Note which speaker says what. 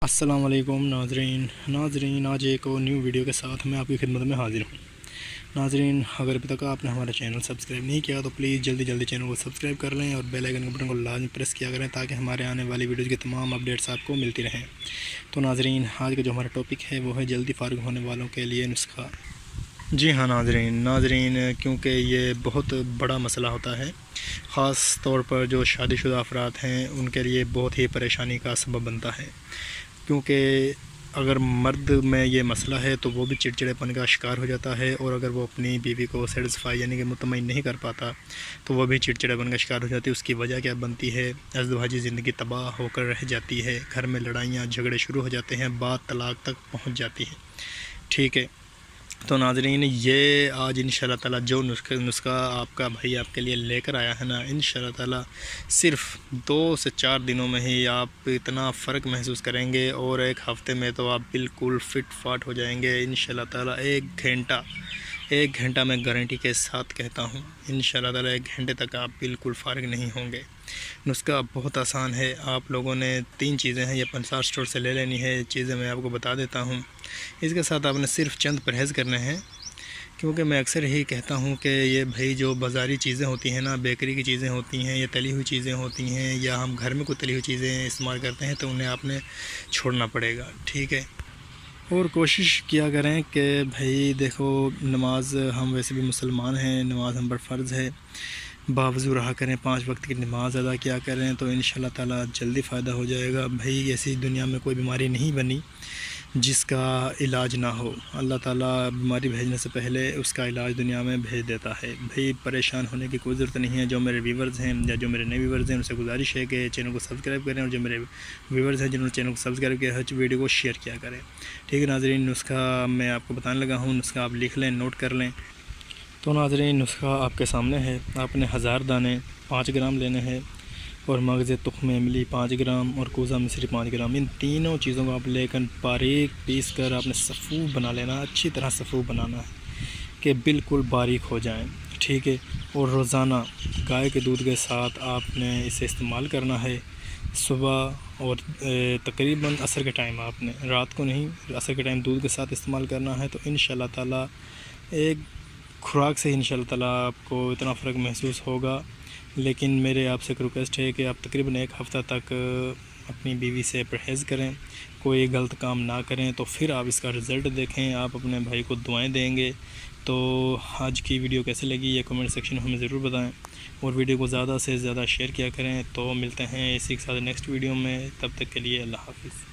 Speaker 1: السلام علیکم ناظرین آج ایک اور نیو ویڈیو کے ساتھ میں آپ کی خدمت میں حاضر ہوں۔ ناظرین، اگر ابھی تک آپ نے ہمارا چینل سبسکرائب نہیں کیا تو پلیز جلدی چینل کو سبسکرائب کر لیں اور بیل آئیکن کے بٹن کو لازمی پریس کیا کریں تاکہ ہمارے آنے والی ویڈیوز کی تمام اپڈیٹس آپ کو ملتی رہیں۔ تو ناظرین، آج کا جو ہمارا ٹاپک ہے وہ ہے جلدی فارغ ہونے والوں کے لیے نسخہ۔ جی ہاں ناظرین، کیونکہ یہ بہت بڑا مسئلہ ہوتا ہے، خاص طور پر جو شادی شدہ افراد ہیں ان کے لیے بہت ہی پریشانی کا سبب بنتا ہے، کیونکہ اگر مرد میں یہ مسئلہ ہے تو وہ بھی چڑچڑے پن کا شکار ہو جاتا ہے، اور اگر وہ اپنی بیوی کو سیٹسفائی یعنی کہ مطمئن نہیں کر پاتا تو وہ بھی چڑچڑے پن کا شکار ہو جاتی ہے۔ اس کی وجہ کیا بنتی ہے؟ ازدواجی زندگی تباہ ہو کر رہ جاتی ہے، گھر میں لڑائیاں جھگڑے شروع ہو جاتے ہیں، بات طلاق تک پہنچ جاتی ہے۔ ٹھیک ہے، تو ناظرین، یہ آج انشاءاللہ تعالی جو نسخہ آپ کا بھائی آپ کے لیے لے کر آیا ہے نا، انشاءاللہ تعالی صرف 2 سے 4 دنوں میں ہی آپ اتنا فرق محسوس کریں گے، اور ایک ہفتے میں تو آپ بالکل فٹ فاٹ ہو جائیں گے انشاءاللہ تعالی۔ ایک گھنٹہ میں گارنٹی کے ساتھ کہتا ہوں، انشاءاللہ تعالی 1 گھنٹے تک آپ بالکل فارغ نہیں ہوں گے۔ نسخہ بہت آسان ہے، آپ لوگوں نے 3 چیزیں ہیں، یہ پنسار اسٹور سے لے لینی ہے۔ چیزیں میں آپ کو بتا دیتا ہوں، اس کے ساتھ آپ نے صرف چند پرہیز کرنے ہیں، کیونکہ میں اکثر ہی کہتا ہوں کہ یہ بھائی جو بازاری چیزیں ہوتی ہیں نا، بیکری کی چیزیں ہوتی ہیں یا تلی ہوئی چیزیں ہوتی ہیں، یا ہم گھر میں کوئی تلی ہوئی چیزیں استعمال کرتے ہیں تو انہیں آپ نے چھوڑنا پڑے گا، ٹھیک ہے؟ اور کوشش کیا کریں کہ بھائی دیکھو، نماز ہم ویسے بھی مسلمان ہیں، نماز ہم پر فرض ہے، باوضو رہا کریں، 5 وقت کی نماز ادا کیا کریں تو انشاءاللہ تعالی جلدی فائدہ ہو جائے گا۔ بھائی ایسی دنیا میں کوئی بیماری نہیں بنی جس کا علاج نہ ہو، اللہ تعالیٰ بیماری بھیجنے سے پہلے اس کا علاج دنیا میں بھیج دیتا ہے۔ بھائی پریشان ہونے کی کوئی ضرورت نہیں ہے۔ جو میرے ویورز ہیں یا جو میرے نئے ویورز ہیں ان سے گزارش ہے کہ چینل کو سبسکرائب کریں، اور جو میرے ویورز ہیں جنہوں نے چینل کو سبسکرائب کیا ہے ویڈیو کو شیئر کیا کریں، ٹھیک ہے ناظرین؟ نسخہ میں آپ کو بتانے لگا ہوں، نسخہ آپ لکھ لیں، نوٹ کر لیں۔ تو ناظرین، نسخہ آپ کے سامنے ہے۔ آپ نے 1000 دانے 5 گرام لینے ہیں، اور مغز تخم املی 5 گرام اور کوزہ مصری 5 گرام، ان تینوں چیزوں کو آپ لے کر باریک پیس کر آپ نے صفوف بنا لینا، اچھی طرح صفوف بنانا ہے کہ بالکل باریک ہو جائیں، ٹھیک ہے؟ اور روزانہ گائے کے دودھ کے ساتھ آپ نے اسے استعمال کرنا ہے، صبح اور تقریباً عصر کے ٹائم، آپ نے رات کو نہیں، عصر کے ٹائم دودھ کے ساتھ استعمال کرنا ہے۔ تو انشاءاللہ تعالی ایک خوراک سے انشاءاللہ تعالی آپ کو اتنا فرق محسوس ہوگا، لیکن میرے آپ سے ایک ریکویسٹ ہے کہ آپ تقریباً 1 ہفتہ تک اپنی بیوی سے پرہیز کریں، کوئی غلط کام نہ کریں، تو پھر آپ اس کا رزلٹ دیکھیں، آپ اپنے بھائی کو دعائیں دیں گے۔ تو آج کی ویڈیو کیسے لگی یہ کمنٹ سیکشن میں ہمیں ضرور بتائیں، اور ویڈیو کو زیادہ سے زیادہ شیئر کیا کریں۔ تو ملتے ہیں اسی کے ساتھ نیکسٹ ویڈیو میں، تب تک کے لیے اللہ حافظ۔